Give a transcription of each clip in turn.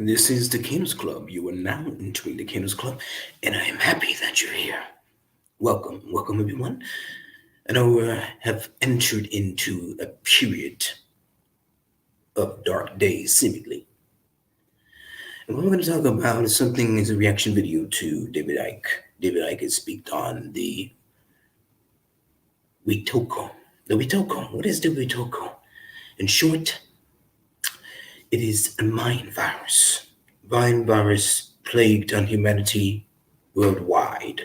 This is the King's Club. You are now entering the King's Club, and I am happy that you're here. Welcome everyone. I know we have entered into a period of dark days, seemingly. And what we're going to talk about is something is a reaction video to David Icke. David Icke has speaked on the Wetiko. The Wetiko. What is the Wetiko? In short, it is a mind virus. Mind virus plagued on humanity worldwide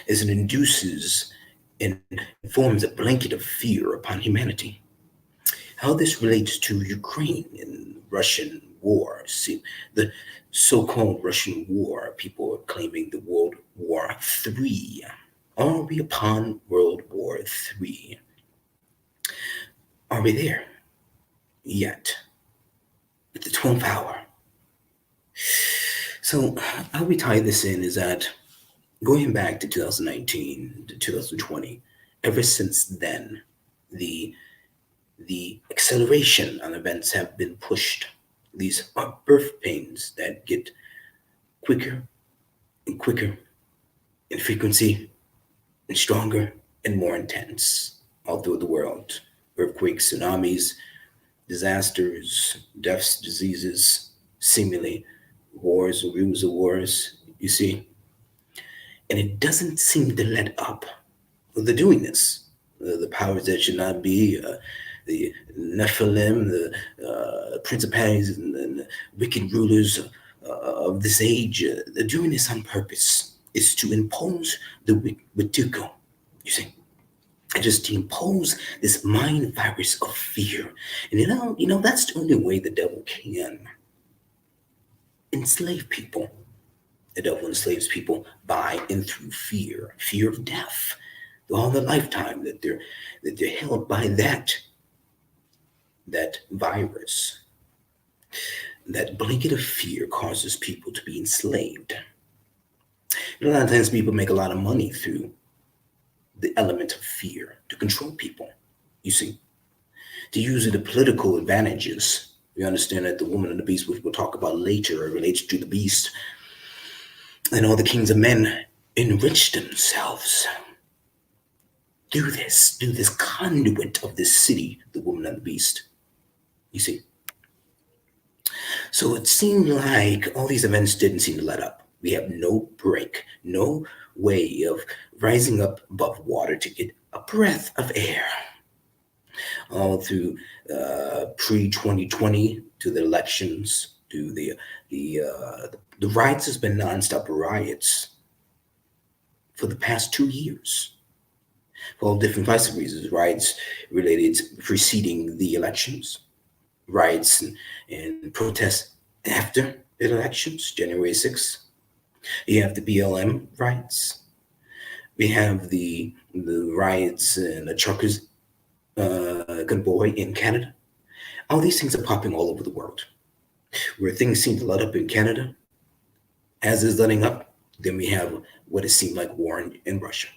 as it induces and forms a blanket of fear upon humanity. How this relates to Ukraine and Russian war. See, the so-called Russian war, people are claiming the World War III. Are we upon World War III? Are we there yet? At the 12th hour. So how we tie this in is that going back to 2019 to 2020, ever since then, the acceleration on events have been pushed. These are birth pains that get quicker and quicker in frequency and stronger and more intense all through the world. Earthquakes, tsunamis, disasters, deaths, diseases, seemingly wars and rumors of wars, you see. And it doesn't seem to let up. They're doing this. The powers that should not be, the Nephilim, the principalities and wicked rulers of this age, they're doing this on purpose. It's to impose the Wetiko, you see. Just to impose this mind virus of fear. And you know, that's the only way the devil can enslave people. The devil enslaves people by and through fear of death, all their lifetime that they're held by that virus. That blanket of fear causes people to be enslaved. And a lot of times people make a lot of money through the element of fear to control people, you see, to use the political advantages. We understand that the woman and the beast, which we'll talk about later, relates to the beast, and all the kings of men enrich themselves through this conduit of this city, the woman and the beast, you see. So it seemed like all these events didn't seem to let up. We have no break, no way of rising up above water to get a breath of air. All through pre-2020 to the elections, to the riots has been nonstop riots for the past 2 years. For all different types of reasons. Riots related to preceding the elections, riots and protests after the elections, January 6th. You have the BLM riots. We have the riots and the truckers convoy in Canada. All these things are popping all over the world. Where things seem to let up in Canada, as is letting up, then we have what it seemed like war in Russia.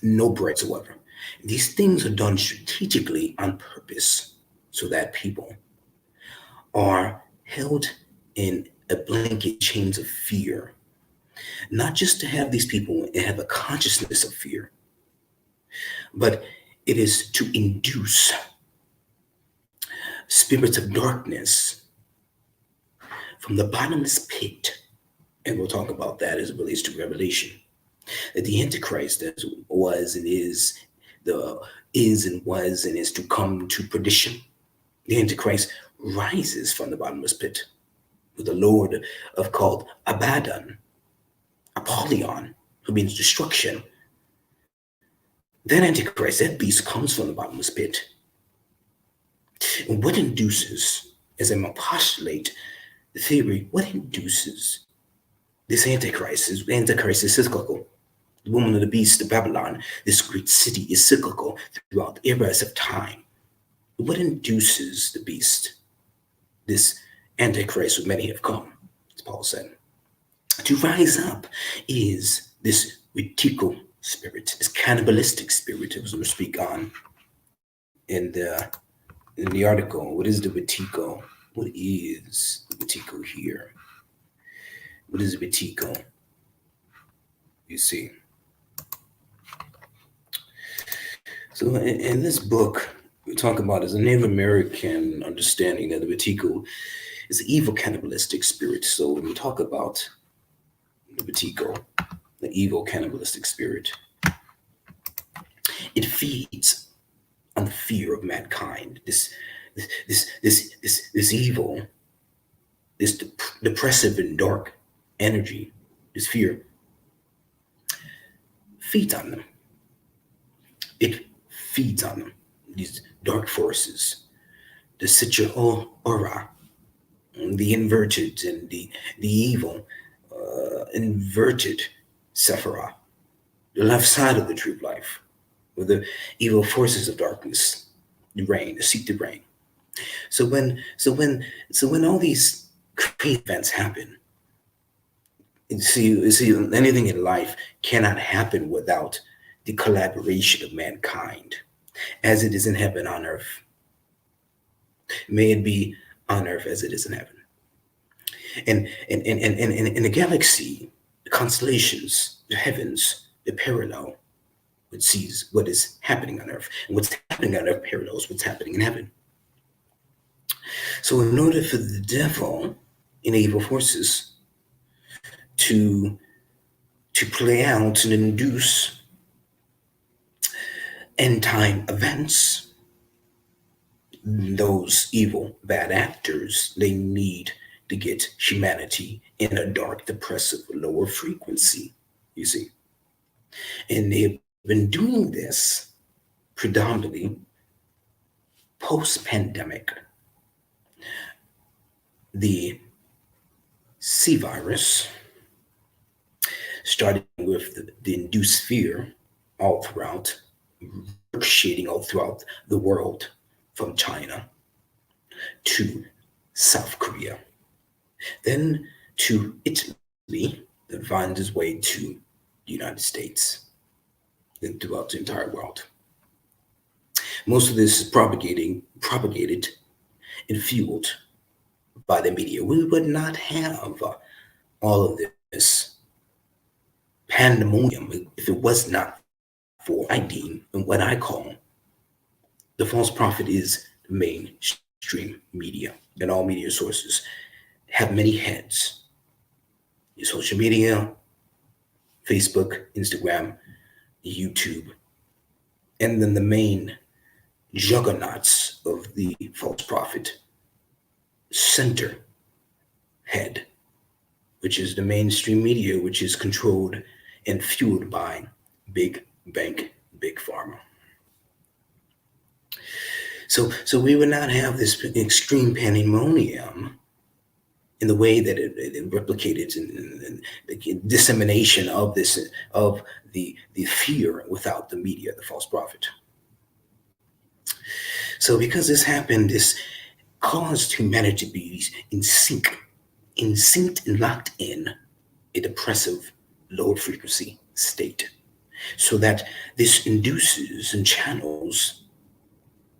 No breaks whatsoever. These things are done strategically on purpose so that people are held in a blanket chains of fear. Not just to have these people have a consciousness of fear, but it is to induce spirits of darkness from the bottomless pit. And we'll talk about that as it relates to Revelation. That the Antichrist that was and is to come to perdition. The Antichrist rises from the bottomless pit with the Lord of called Abaddon, Apollyon, who means destruction. That Antichrist, that beast, comes from the bottomless pit. And what induces, as I postulate the theory, what induces this Antichrist? Antichrist is cyclical. The woman of the beast of Babylon, this great city, is cyclical throughout the eras of time. What induces the beast, this Antichrist, who many have come, as Paul said, to rise up, is this Wetiko spirit, this cannibalistic spirit, as we'll speak on in the article. What is the Wetiko? what is the Wetiko here? What is Wetiko? You see. So in this book, we talk about as a Native American understanding that the Wetiko is an evil cannibalistic spirit. So when we talk about the Wetiko, the evil cannibalistic spirit, it feeds on the fear of mankind. This evil, this depressive and dark energy, this fear feeds on them. It feeds on them. These dark forces, the UHRA, the inverted and the evil, inverted Sephirah, the left side of the true life, where the evil forces of darkness, the rain, the SITA rain. So when all these crazy events happen, you see, anything in life cannot happen without the collaboration of mankind, as it is in heaven on earth. May it be on earth as it is in heaven. And in the galaxy, the constellations, the heavens, the parallel, which sees what is happening on earth. And what's happening on earth parallels what's happening in heaven. So in order for the devil and evil forces to play out and induce end time events, those evil bad actors, they need to get humanity in a dark, depressive, lower frequency, you see. And they've been doing this predominantly post-pandemic. The C virus, starting with the induced fear all throughout, ricocheting all throughout the world, from China to South Korea, then to Italy, that finds its way to the United States, and throughout the entire world. Most of this is propagated and fueled by the media. We would not have all of this pandemonium if it was not for I deem and what I call the false prophet is the mainstream media, and all media sources have many heads. Your social media, Facebook, Instagram, YouTube, and then the main juggernauts of the false prophet center head, which is the mainstream media, which is controlled and fueled by big bank, big pharma. So we would not have this extreme pandemonium in the way that it replicated in the dissemination of the fear without the media, the false prophet. So because this happened, this caused humanity to be in sync, and locked in a depressive, low frequency state, so that this induces and channels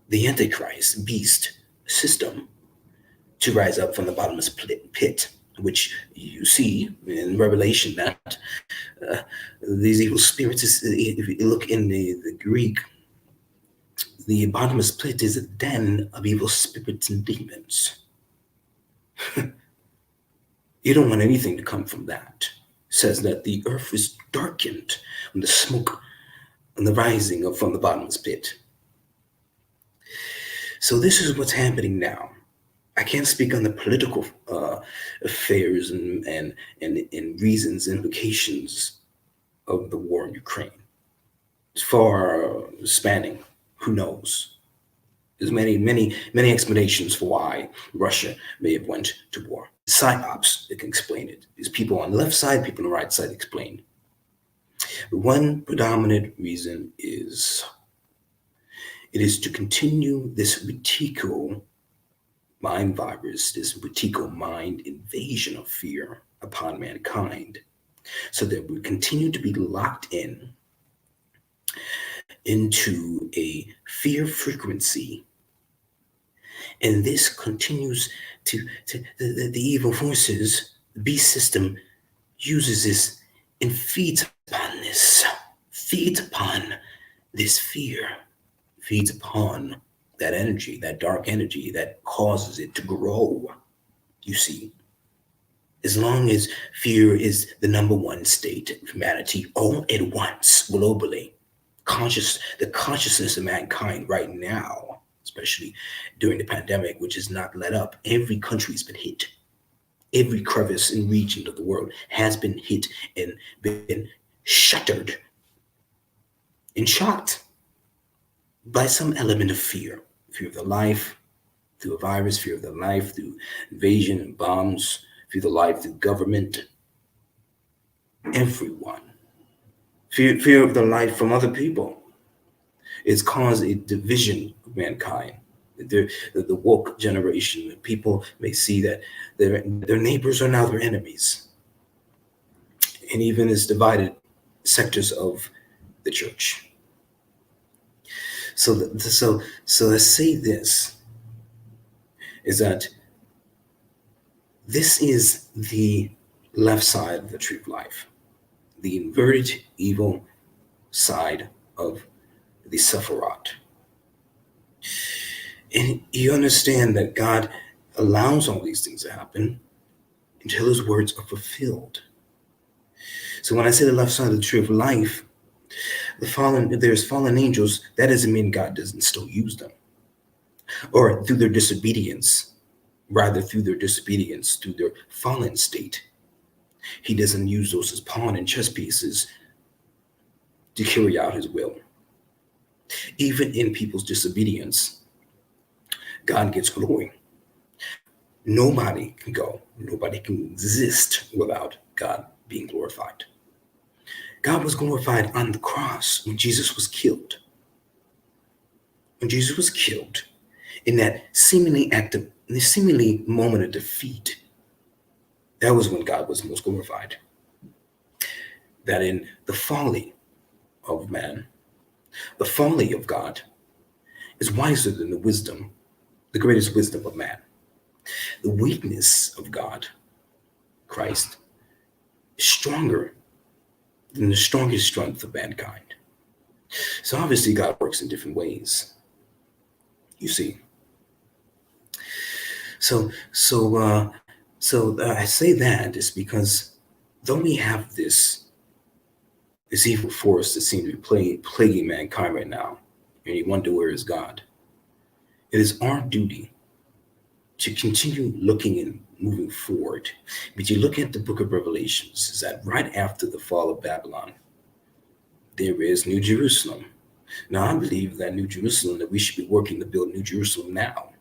the Antichrist beast system to rise up from the bottomless pit, which you see in Revelation that these evil spirits, if you look in the Greek, the bottomless pit is a den of evil spirits and demons. You don't want anything to come from that. It says that the earth is darkened from the smoke and the rising from the bottomless pit. So this is what's happening now. I can't speak on the political affairs and reasons, implications of the war in Ukraine. It's far spanning. Who knows? There's many explanations for why Russia may have went to war. Psyops that can explain it. There's people on the left side, people on the right side explain. But one predominant reason is it is to continue this Wetiko mind virus, this Wetiko mind invasion of fear upon mankind, so that we continue to be locked into a fear frequency And this continues to the evil forces, the beast system uses this and feeds upon this fear, feeds upon that energy, that dark energy that causes it to grow. You see, as long as fear is the number one state of humanity all at once globally, the consciousness of mankind right now, especially during the pandemic, which has not let up, every country's been hit. Every crevice and region of the world has been hit and been shuttered and shocked by some element of fear. Fear of the life, through a virus, fear of the life, through invasion and bombs, fear of the life, through government, everyone. Fear of the life from other people. It's caused a division of mankind. The woke generation, people may see that their neighbors are now their enemies. And even as divided sectors of the church. So let's say this, is that this is the left side of the tree of life, the inverted evil side of the Sephiroth. And you understand that God allows all these things to happen until his words are fulfilled. So when I say the left side of the tree of life, there's fallen angels, that doesn't mean God doesn't still use them. Or through their disobedience, through their fallen state, he doesn't use those as pawn and chess pieces to carry out his will. Even in people's disobedience, God gets glory. Nobody can exist without God being glorified. God was glorified on the cross when Jesus was killed. When Jesus was killed, in that seemingly moment of defeat, that was when God was most glorified. That in the folly of man, the folly of God is wiser than the greatest wisdom of man. The weakness of God, Christ, is stronger than the strongest strength of mankind. So obviously God works in different ways. You see. So I say that is because though we have this evil force that seems to be plaguing mankind right now, and you wonder where is God, it is our duty to continue looking and moving forward. But you look at the book of Revelations, is that right after the fall of Babylon, there is New Jerusalem. Now, I believe that New Jerusalem, that we should be working to build New Jerusalem now.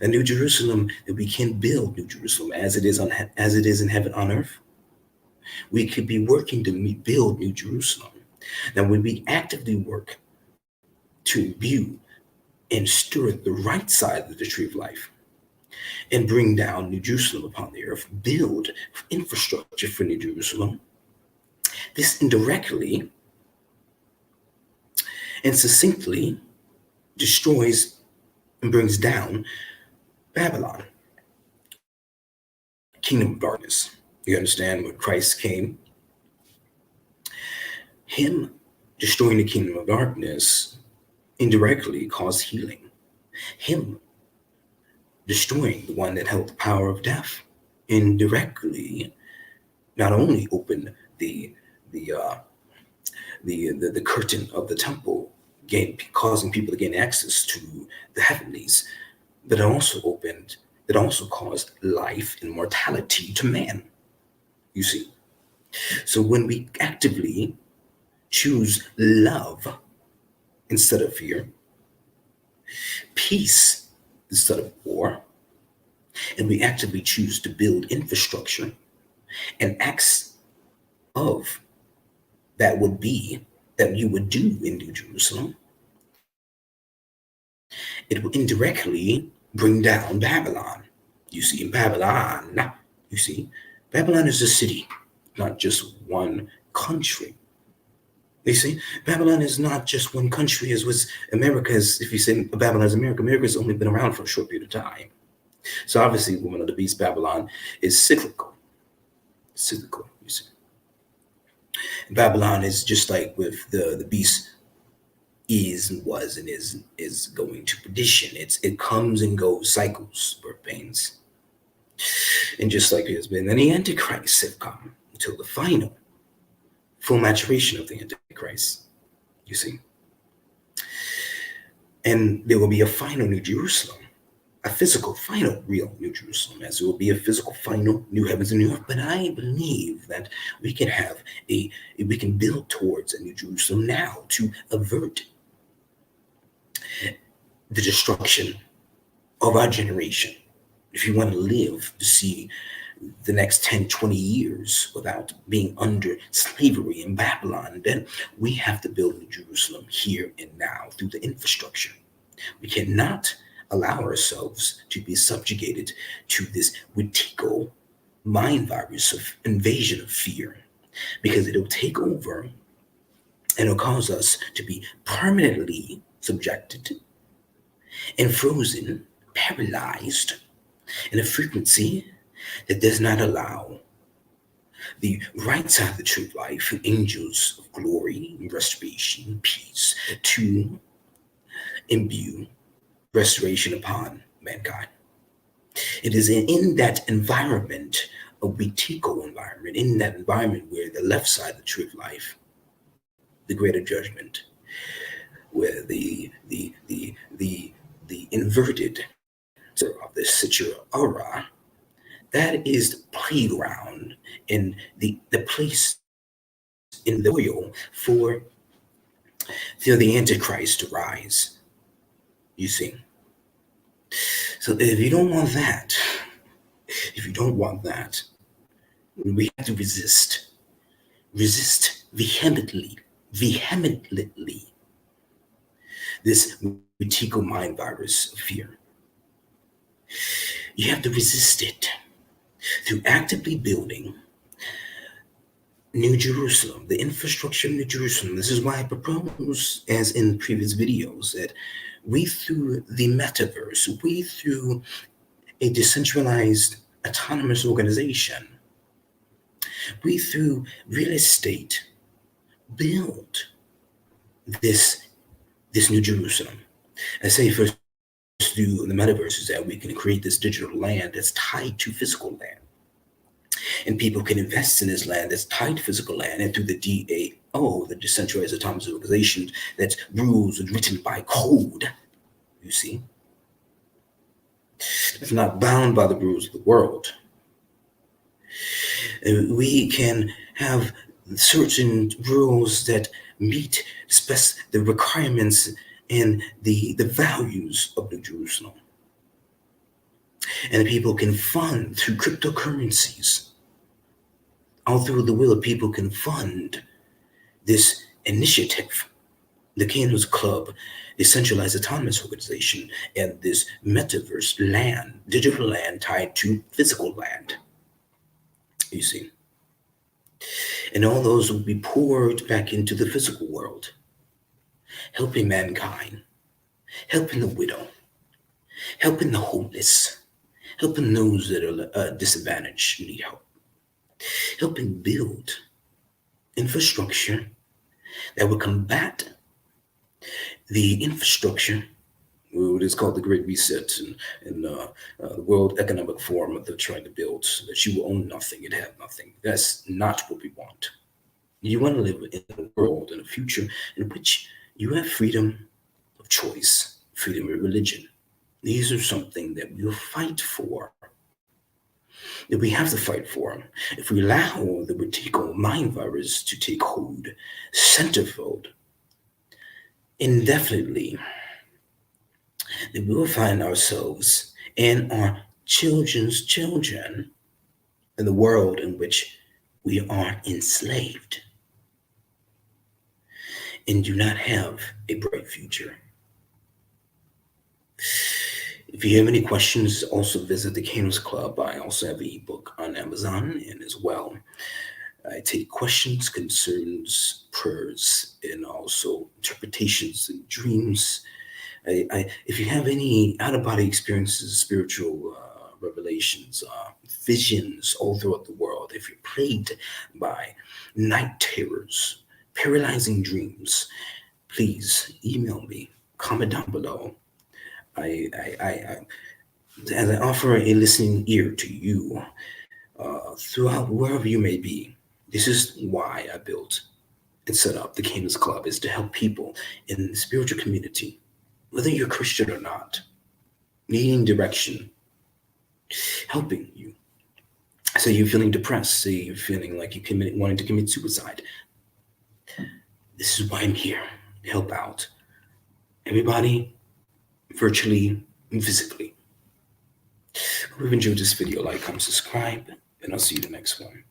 A New Jerusalem, that we can build New Jerusalem as it is in heaven on earth. We could be working to build New Jerusalem. Now, when we actively work to imbue and stir the right side of the tree of life and bring down New Jerusalem upon the earth, build infrastructure for New Jerusalem, this indirectly and succinctly destroys and brings down Babylon, kingdom of darkness. You understand, when Christ came, him destroying the kingdom of darkness indirectly caused healing. Him destroying the one that held the power of death indirectly not only opened the curtain of the temple, causing people to gain access to the heavenlies, but it also caused life and mortality to man. You see. So when we actively choose love instead of fear, peace instead of war, and we actively choose to build infrastructure and acts of that you would do in New Jerusalem, it will indirectly bring down Babylon. You see, Babylon is a city, not just one country. You see, Babylon is not just one country, as was America. If you say Babylon is America, America's only been around for a short period of time. So obviously, Woman of the Beast, Babylon, is cyclical. Cyclical, you see. Babylon is just like with the beast is and was and is going to perdition. It comes and goes, cycles, birth pains. And just like it has been, then the Antichrist have come until the final full maturation of the Antichrist, you see. And there will be a final New Jerusalem, a physical, final, real New Jerusalem, as there will be a physical, final New Heavens and New Earth. But I believe that we can have we can build towards a New Jerusalem now to avert the destruction of our generation. If you want to live to see the next 10, 20 years without being under slavery in Babylon, then we have to build New Jerusalem here and now through the infrastructure. We cannot allow ourselves to be subjugated to this Wetiko mind virus of invasion of fear, because it'll take over and it'll cause us to be permanently subjected and frozen, paralyzed in a frequency that does not allow the right side of the true life, angels of glory, restoration, peace, to imbue restoration upon mankind. It is in that environment, a Wetiko environment, in that environment where the left side of the true life, the greater judgment, where the inverted of the UHRA, that is the playground and the place in the oil for the Antichrist to rise. You see. So if you don't want that, we have to resist vehemently this Wetiko mind virus of fear. You have to resist it through actively building New Jerusalem, the infrastructure of New Jerusalem. This is why I propose, as in previous videos, that we through the metaverse, we through a decentralized autonomous organization, we through real estate build this New Jerusalem. I say first through the metaverse is that we can create this digital land that's tied to physical land. And people can invest in this land that's tied to physical land, and through the DAO, the Decentralized Autonomous Organization, that's rules and written by code, you see. It's not bound by the rules of the world. We can have certain rules that meet the requirements and the values of New Jerusalem. And people can fund through cryptocurrencies. All through the world, people can fund this initiative, the Kingdoms Club, Decentralized Autonomous Organization, and this metaverse land, digital land tied to physical land. You see. And all those will be poured back into the physical world, helping mankind, helping the widow, helping the homeless, helping those that are disadvantaged, need help, helping build infrastructure that will combat the infrastructure, what is called the Great Reset, and the World Economic Forum that they're trying to build, so that you will own nothing and have nothing. That's not what we want. You want to live in a world, in a future in which you have freedom of choice, freedom of religion. These are something that we'll fight for, that we have to fight for. If we allow the Wetiko mind virus to take hold, centerfold, indefinitely, that we will find ourselves and our children's children in the world in which we are enslaved and do not have a bright future. If you have any questions, also visit the Kingdoms Club. I also have an ebook on Amazon and as well. I take questions, concerns, prayers, and also interpretations and dreams. If you have any out of body experiences, spiritual revelations, visions all throughout the world, if you're plagued by night terrors, paralyzing dreams, please email me. Comment down below. As I offer a listening ear to you throughout wherever you may be, this is why I built and set up the Canis Club, is to help people in the spiritual community, whether you're Christian or not, needing direction, helping you. Say you're feeling depressed, say you're feeling like wanting to commit suicide. This is why I'm here, to help out everybody, virtually and physically. Hope you've enjoyed this video. Like, comment, subscribe, and I'll see you in the next one.